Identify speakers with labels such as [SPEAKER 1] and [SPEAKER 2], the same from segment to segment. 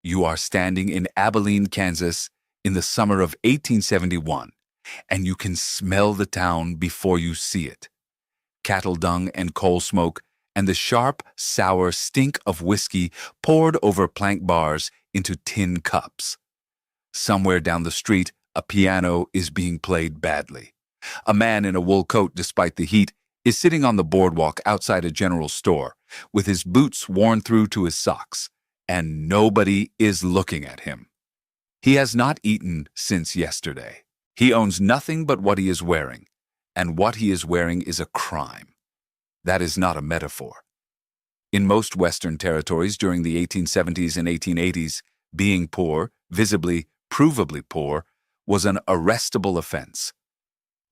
[SPEAKER 1] You are standing in Abilene, Kansas, in the summer of 1871, and you can smell the town before you see it. Cattle dung and coal smoke, and the sharp, sour stink of whiskey poured over plank bars into tin cups. Somewhere down the street, a piano is being played badly. A man in a wool coat, despite the heat, is sitting on the boardwalk outside a general store, with his boots worn through to his socks, and nobody is looking at him. He has not eaten since yesterday. He owns nothing but what he is wearing, and what he is wearing is a crime. That is not a metaphor. In most Western territories during the 1870s and 1880s, being poor, visibly, provably poor, was an arrestable offense.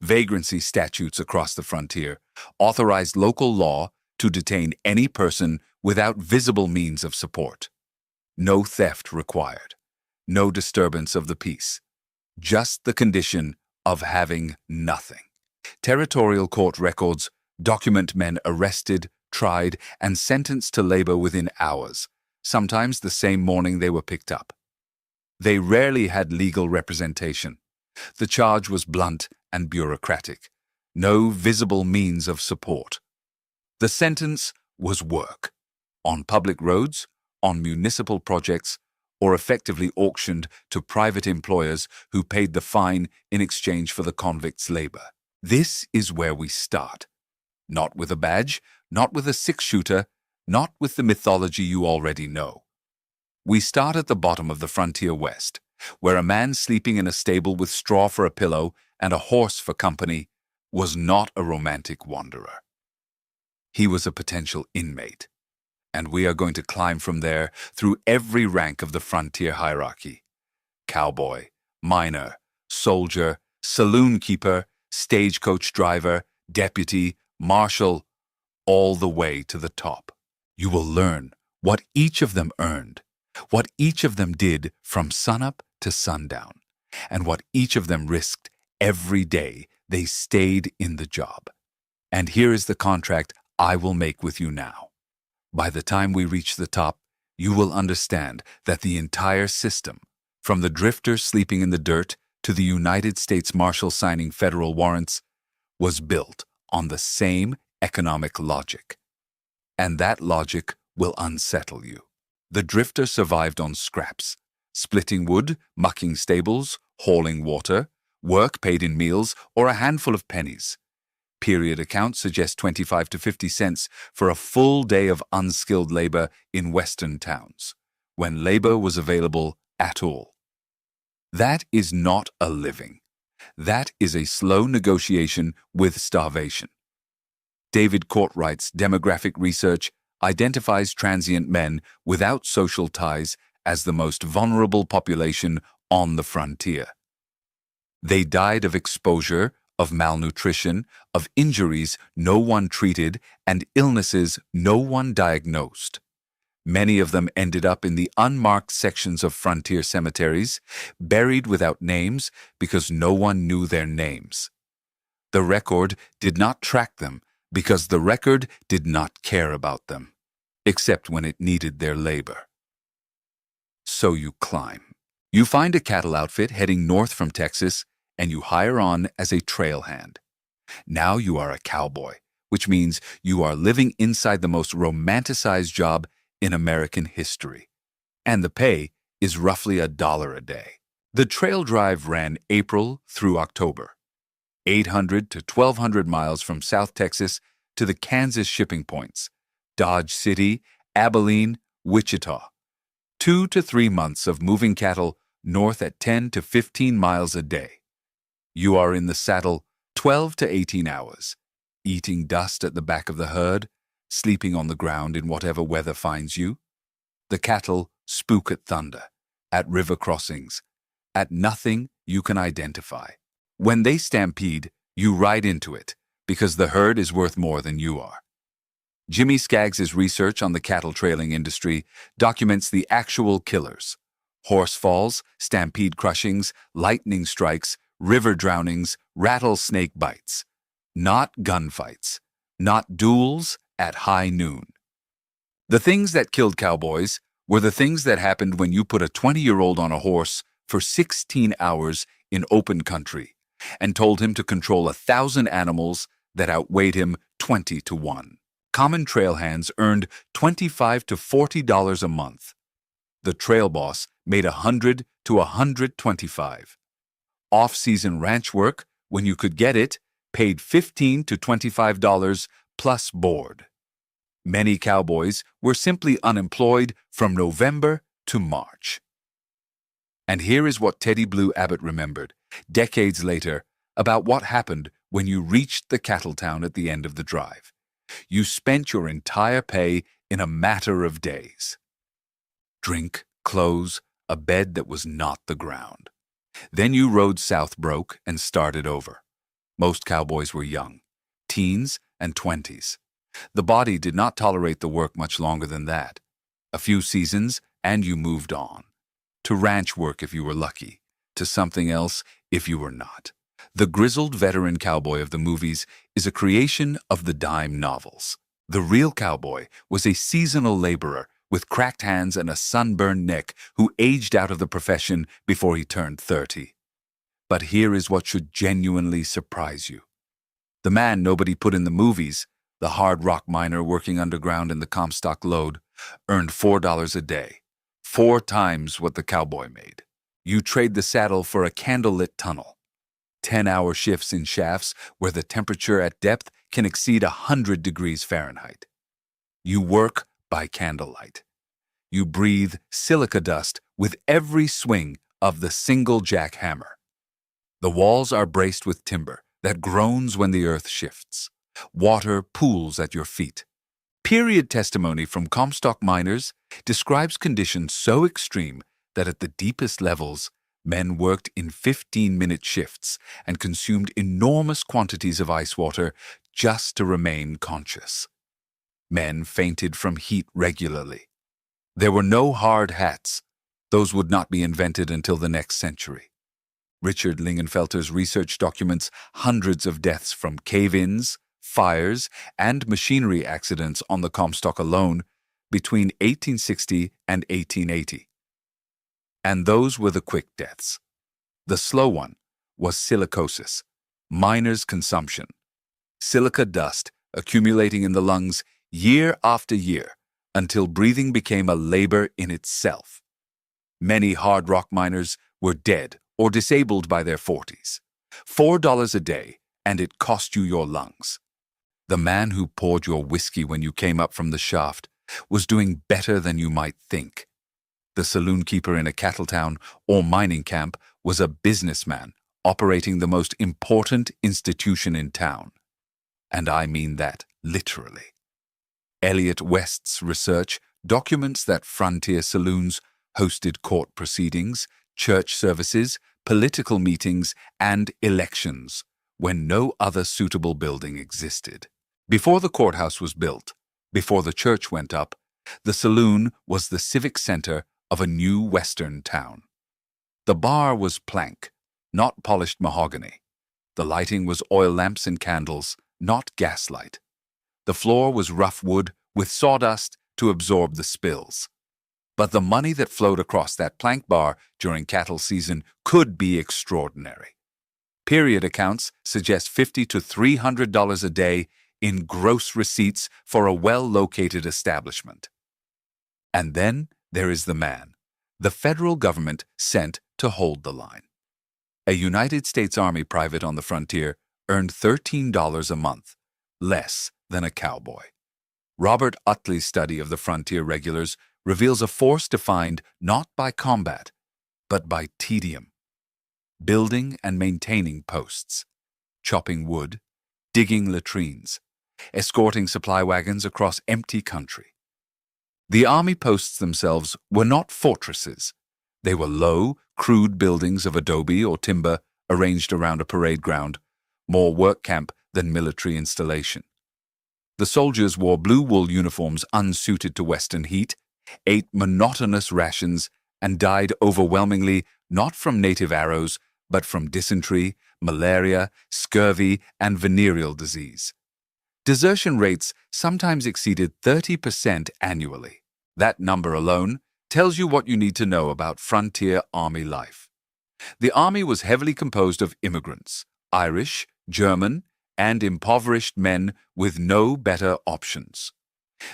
[SPEAKER 1] Vagrancy statutes across the frontier authorized local law to detain any person without visible means of support. No theft required. No disturbance of the peace. Just the condition of having nothing. Territorial court records document men arrested, tried, and sentenced to labor within hours, sometimes the same morning they were picked up. They rarely had legal representation. The charge was blunt and bureaucratic. No visible means of support. The sentence was work. On public roads, on municipal projects, or effectively auctioned to private employers who paid the fine in exchange for the convict's labor. This is where we start. Not with a badge, not with a six-shooter, not with the mythology you already know. We start at the bottom of the frontier west, where a man sleeping in a stable with straw for a pillow and a horse for company was not a romantic wanderer. He was a potential inmate, and we are going to climb from there through every rank of the frontier hierarchy. Cowboy, miner, soldier, saloon keeper, stagecoach driver, deputy, marshal, all the way to the top. You will learn what each of them earned, what each of them did from sunup to sundown, and what each of them risked every day they stayed in the job. And here is the contract I will make with you now. By the time we reach the top, you will understand that the entire system, from the drifter sleeping in the dirt to the United States Marshal signing federal warrants, was built on the same economic logic. And that logic will unsettle you. The drifter survived on scraps, splitting wood, mucking stables, hauling water, work paid in meals, or a handful of pennies. Period accounts suggest 25 to 50 cents for a full day of unskilled labor in Western towns, when labor was available at all. That is not a living. That is a slow negotiation with starvation. David Courtwright's demographic research identifies transient men without social ties as the most vulnerable population on the frontier. They died of exposure, of malnutrition, of injuries no one treated, and illnesses no one diagnosed. Many of them ended up in the unmarked sections of frontier cemeteries, buried without names because no one knew their names. The record did not track them because the record did not care about them, except when it needed their labor. So you climb. You find a cattle outfit heading north from Texas, and you hire on as a trail hand. Now you are a cowboy, which means you are living inside the most romanticized job in American history. And the pay is roughly $1 a day. The trail drive ran April through October, 800 to 1,200 miles from South Texas to the Kansas shipping points, Dodge City, Abilene, Wichita. 2 to 3 months of moving cattle north at 10 to 15 miles a day. You are in the saddle 12 to 18 hours, eating dust at the back of the herd, sleeping on the ground in whatever weather finds you. The cattle spook at thunder, at river crossings, at nothing you can identify. When they stampede, you ride into it, because the herd is worth more than you are. Jimmy Skaggs's research on the cattle trailing industry documents the actual killers: horse falls, stampede crushings, lightning strikes, river drownings, rattlesnake bites. Not gunfights, not duels at high noon. The things that killed cowboys were the things that happened when you put a 20-year-old on a horse for 16 hours in open country and told him to control 1,000 animals that outweighed him 20 to 1. Common trail hands earned $25 to $40 a month. The trail boss made $100 to $125. Off-season ranch work, when you could get it, paid $15 to $25 plus board. Many cowboys were simply unemployed from November to March. And here is what Teddy Blue Abbott remembered, decades later, about what happened when you reached the cattle town at the end of the drive. You spent your entire pay in a matter of days. Drink, clothes, a bed that was not the ground. Then you rode south broke and started over. Most cowboys were young, teens and 20s. The body did not tolerate the work much longer than that. A few seasons, and you moved on. To ranch work if you were lucky, to something else if you were not. The grizzled veteran cowboy of the movies is a creation of the dime novels. The real cowboy was a seasonal laborer with cracked hands and a sunburned neck who aged out of the profession before he turned 30. But here is what should genuinely surprise you. The man nobody put in the movies, the hard rock miner working underground in the Comstock Lode, earned $4 a day, 4 times what the cowboy made. You trade the saddle for a candlelit tunnel. 10-hour shifts in shafts where the temperature at depth can exceed 100 degrees Fahrenheit. You work by candlelight. You breathe silica dust with every swing of the single jack hammer. The walls are braced with timber that groans when the earth shifts. Water pools at your feet. Period testimony from Comstock miners describes conditions so extreme that at the deepest levels, men worked in 15-minute shifts and consumed enormous quantities of ice water just to remain conscious. Men fainted from heat regularly. There were no hard hats. Those would not be invented until the next century. Richard Lingenfelter's research documents hundreds of deaths from cave-ins, fires, and machinery accidents on the Comstock alone between 1860 and 1880. And those were the quick deaths. The slow one was silicosis, miner's consumption. Silica dust accumulating in the lungs year after year until breathing became a labor in itself. Many hard rock miners were dead or disabled by their 40s. $4 a day, and it cost you your lungs. The man who poured your whiskey when you came up from the shaft was doing better than you might think. The saloon keeper in a cattle town or mining camp was a businessman operating the most important institution in town. And I mean that literally. Elliot West's research documents that frontier saloons hosted court proceedings, church services, political meetings, and elections when no other suitable building existed. Before the courthouse was built, before the church went up, the saloon was the civic center of a new western town. The bar was plank, not polished mahogany. The lighting was oil lamps and candles, not gaslight. The floor was rough wood with sawdust to absorb the spills. But the money that flowed across that plank bar during cattle season could be extraordinary. Period accounts suggest $50 to $300 a day in gross receipts for a well-located establishment. And then there is the man the federal government sent to hold the line. A United States Army private on the frontier earned $13 a month, less than a cowboy. Robert Utley's study of the frontier regulars reveals a force defined not by combat, but by tedium. Building and maintaining posts, chopping wood, digging latrines, escorting supply wagons across empty country. The army posts themselves were not fortresses. They were low, crude buildings of adobe or timber arranged around a parade ground, more work camp than military installation. The soldiers wore blue wool uniforms unsuited to Western heat, ate monotonous rations, and died overwhelmingly not from native arrows, but from dysentery, malaria, scurvy, and venereal disease. Desertion rates sometimes exceeded 30% annually. That number alone tells you what you need to know about frontier army life. The army was heavily composed of immigrants, Irish, German, and impoverished men with no better options.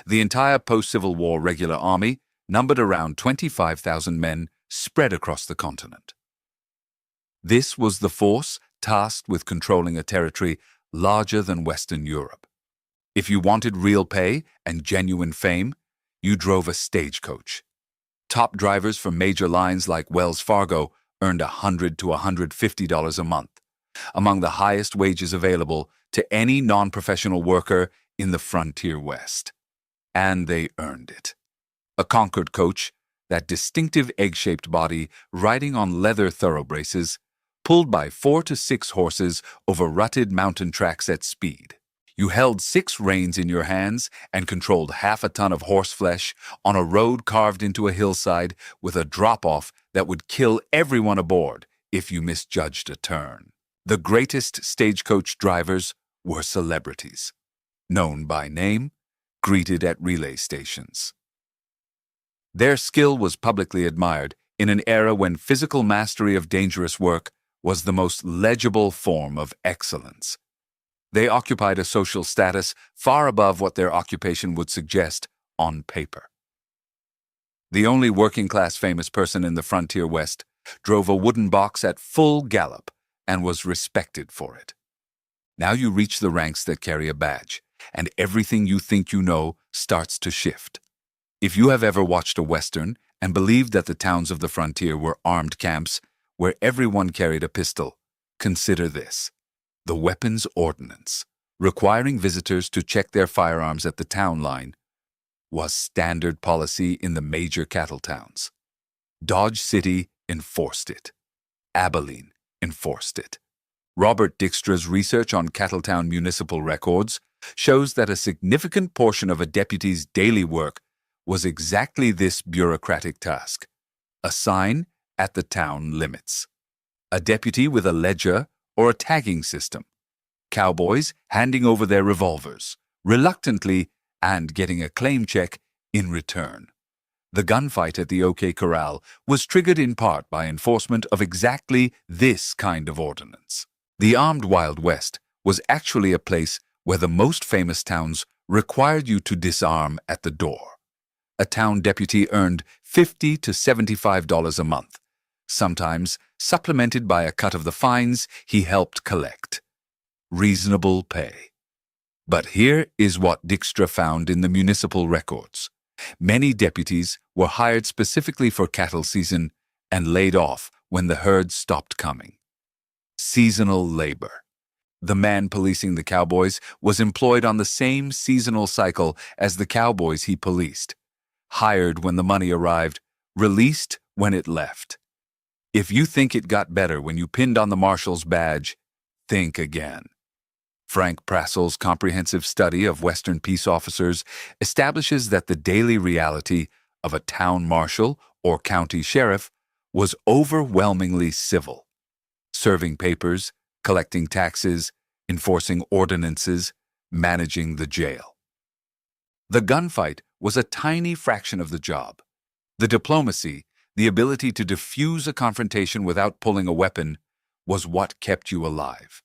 [SPEAKER 1] The entire post-Civil War regular army numbered around 25,000 men spread across the continent. This was the force tasked with controlling a territory larger than Western Europe. If you wanted real pay and genuine fame, you drove a stagecoach. Top drivers for major lines like Wells Fargo earned $100 to $150 a month, among the highest wages available to any non-professional worker in the frontier West. And they earned it. A Concord coach, that distinctive egg-shaped body riding on leather thoroughbraces, pulled by 4 to 6 horses over rutted mountain tracks at speed. You held 6 reins in your hands and controlled half a ton of horseflesh on a road carved into a hillside with a drop-off that would kill everyone aboard if you misjudged a turn. The greatest stagecoach drivers were celebrities, known by name, greeted at relay stations. Their skill was publicly admired in an era when physical mastery of dangerous work was the most legible form of excellence. They occupied a social status far above what their occupation would suggest on paper. The only working-class famous person in the frontier West drove a wooden box at full gallop and was respected for it. Now you reach the ranks that carry a badge, and everything you think you know starts to shift. If you have ever watched a Western and believed that the towns of the frontier were armed camps where everyone carried a pistol, consider this. The weapons ordinance, requiring visitors to check their firearms at the town line, was standard policy in the major cattle towns. Dodge City enforced it. Abilene enforced it. Robert Dijkstra's research on Cattletown municipal records shows that a significant portion of a deputy's daily work was exactly this bureaucratic task: a sign at the town limits, a deputy with a ledger or a tagging system, cowboys handing over their revolvers, reluctantly, and getting a claim check in return. The gunfight at the OK Corral was triggered in part by enforcement of exactly this kind of ordinance. The armed Wild West was actually a place where the most famous towns required you to disarm at the door. A town deputy earned $50 to $75 a month, sometimes supplemented by a cut of the fines he helped collect. Reasonable pay. But here is what Dijkstra found in the municipal records. Many deputies were hired specifically for cattle season and laid off when the herd stopped coming. Seasonal labor. The man policing the cowboys was employed on the same seasonal cycle as the cowboys he policed. Hired when the money arrived, released when it left. If you think it got better when you pinned on the Marshal's badge, think again. Frank Prassel's comprehensive study of Western peace officers establishes that the daily reality of a town marshal or county sheriff was overwhelmingly civil, serving papers, collecting taxes, enforcing ordinances, managing the jail. The gunfight was a tiny fraction of the job. The diplomacy, the ability to diffuse a confrontation without pulling a weapon, was what kept you alive.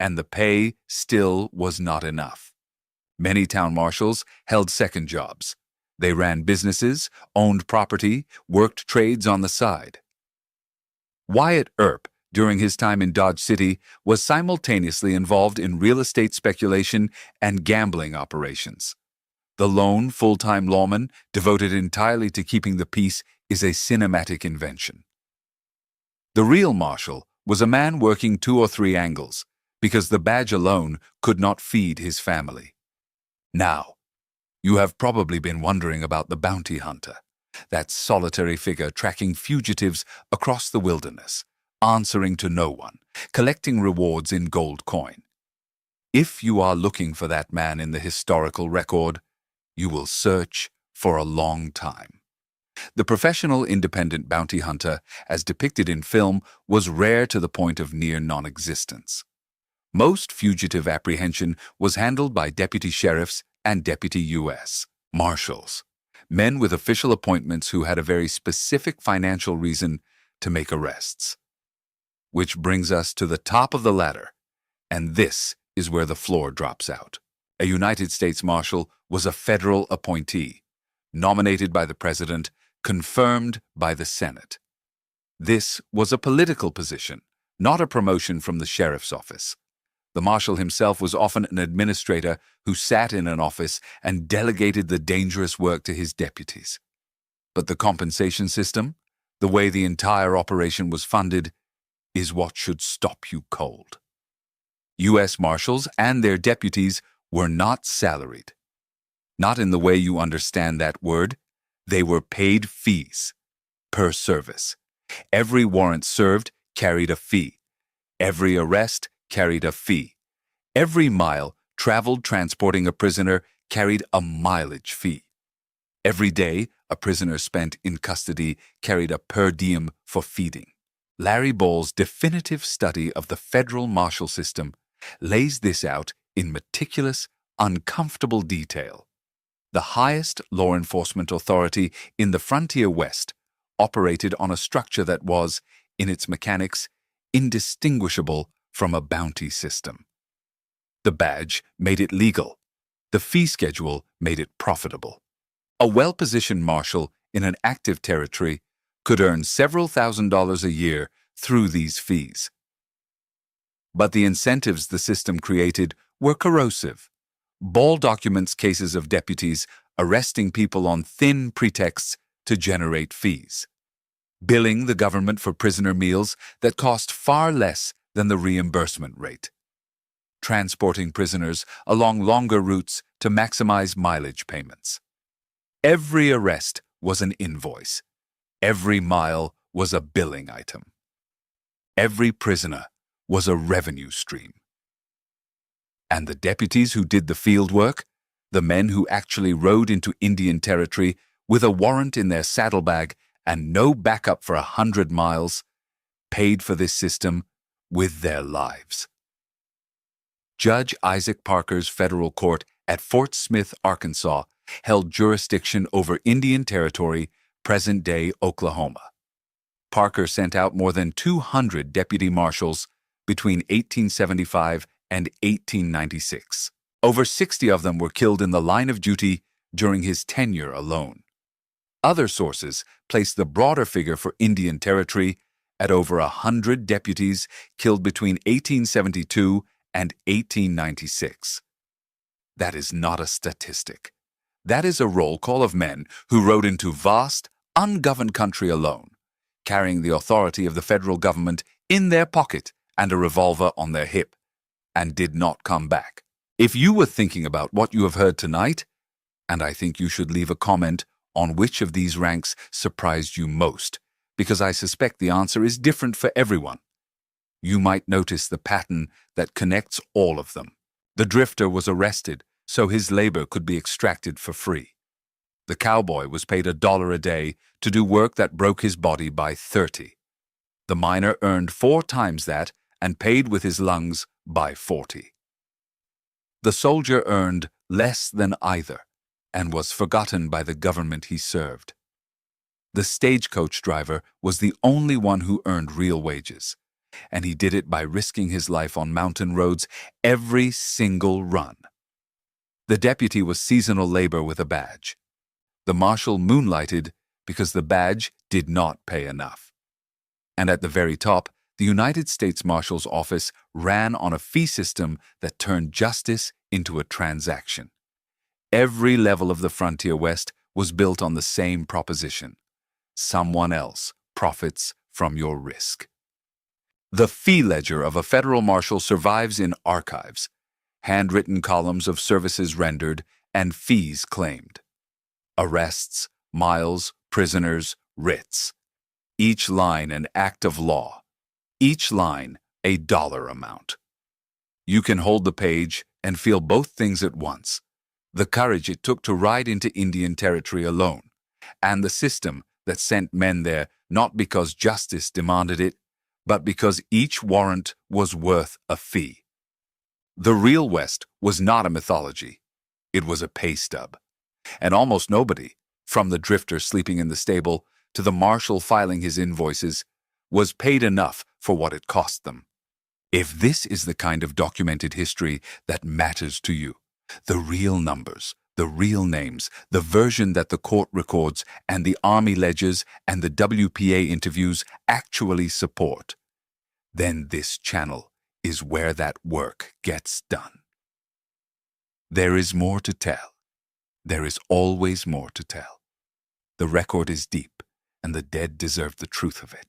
[SPEAKER 1] And the pay still was not enough. Many town marshals held second jobs. They ran businesses, owned property, worked trades on the side. Wyatt Earp, during his time in Dodge City, was simultaneously involved in real estate speculation and gambling operations. The lone, full-time lawman, devoted entirely to keeping the peace, is a cinematic invention. The real marshal was a man working 2 or 3 angles, because the badge alone could not feed his family. Now, you have probably been wondering about the bounty hunter, that solitary figure tracking fugitives across the wilderness, answering to no one, collecting rewards in gold coin. If you are looking for that man in the historical record, you will search for a long time. The professional independent bounty hunter, as depicted in film, was rare to the point of near non-existence. Most fugitive apprehension was handled by deputy sheriffs and deputy U.S. Marshals. men with official appointments who had a very specific financial reason to make arrests. Which brings us to the top of the ladder, and this is where the floor drops out. A United States Marshal was a federal appointee, nominated by the President, confirmed by the Senate. This was a political position, not a promotion from the sheriff's office. The Marshal himself was often an administrator who sat in an office and delegated the dangerous work to his deputies. But the compensation system, the way the entire operation was funded, is what should stop you cold. U.S. Marshals and their deputies were not salaried. Not in the way you understand that word. They were paid fees, per service. Every warrant served carried a fee. Every arrest carried a fee. Every mile traveled transporting a prisoner carried a mileage fee. Every day a prisoner spent in custody carried a per diem for feeding. Larry Ball's definitive study of the federal marshal system lays this out in meticulous, uncomfortable detail. The highest law enforcement authority in the frontier West operated on a structure that was, in its mechanics, indistinguishable from a bounty system. The badge made it legal. The fee schedule made it profitable. A well-positioned marshal in an active territory could earn several $1,000s a year through these fees. But the incentives the system created were corrosive. Ball documents cases of deputies arresting people on thin pretexts to generate fees, billing the government for prisoner meals that cost far less than the reimbursement rate, transporting prisoners along longer routes to maximize mileage payments. Every arrest was an invoice. Every mile was a billing item. Every prisoner was a revenue stream. And the deputies who did the field work, the men who actually rode into Indian territory with a warrant in their saddlebag and no backup for 100 miles, paid for this system with their lives. Judge Isaac Parker's federal court at Fort Smith, Arkansas, held jurisdiction over Indian Territory, present-day Oklahoma. Parker sent out more than 200 deputy marshals between 1875 and 1896. Over 60 of them were killed in the line of duty during his tenure alone. Other sources place the broader figure for Indian Territory at over 100 deputies killed between 1872 and 1896. That is not a statistic. That is a roll call of men who rode into vast, ungoverned country alone, carrying the authority of the federal government in their pocket and a revolver on their hip, and did not come back. If you were thinking about what you have heard tonight, and I think you should leave a comment on which of these ranks surprised you most, because I suspect the answer is different for everyone. You might notice the pattern that connects all of them. The drifter was arrested so his labor could be extracted for free. The cowboy was paid $1 a day to do work that broke his body by 30. The miner earned 4 times that and paid with his lungs by 40. The soldier earned less than either and was forgotten by the government he served. The stagecoach driver was the only one who earned real wages, and he did it by risking his life on mountain roads every single run. The deputy was seasonal labor with a badge. The marshal moonlighted because the badge did not pay enough. And at the very top, the United States Marshal's office ran on a fee system that turned justice into a transaction. Every level of the frontier West was built on the same proposition. Someone else profits from your risk. The fee ledger of a federal marshal survives in archives, handwritten columns of services rendered and fees claimed. Arrests, miles, prisoners, writs. Each line an act of law. Each line a dollar amount. You can hold the page and feel both things at once. The courage it took to ride into Indian Territory alone, and the system that sent men there not because justice demanded it, but because each warrant was worth a fee. The real West was not a mythology. It was a pay stub. And almost nobody, from the drifter sleeping in the stable to the marshal filing his invoices, was paid enough for what it cost them. If this is the kind of documented history that matters to you, the real numbers, the real names, the version that the court records and the army ledgers and the WPA interviews actually support, then this channel is where that work gets done. There is more to tell. There is always more to tell. The record is deep, and the dead deserve the truth of it.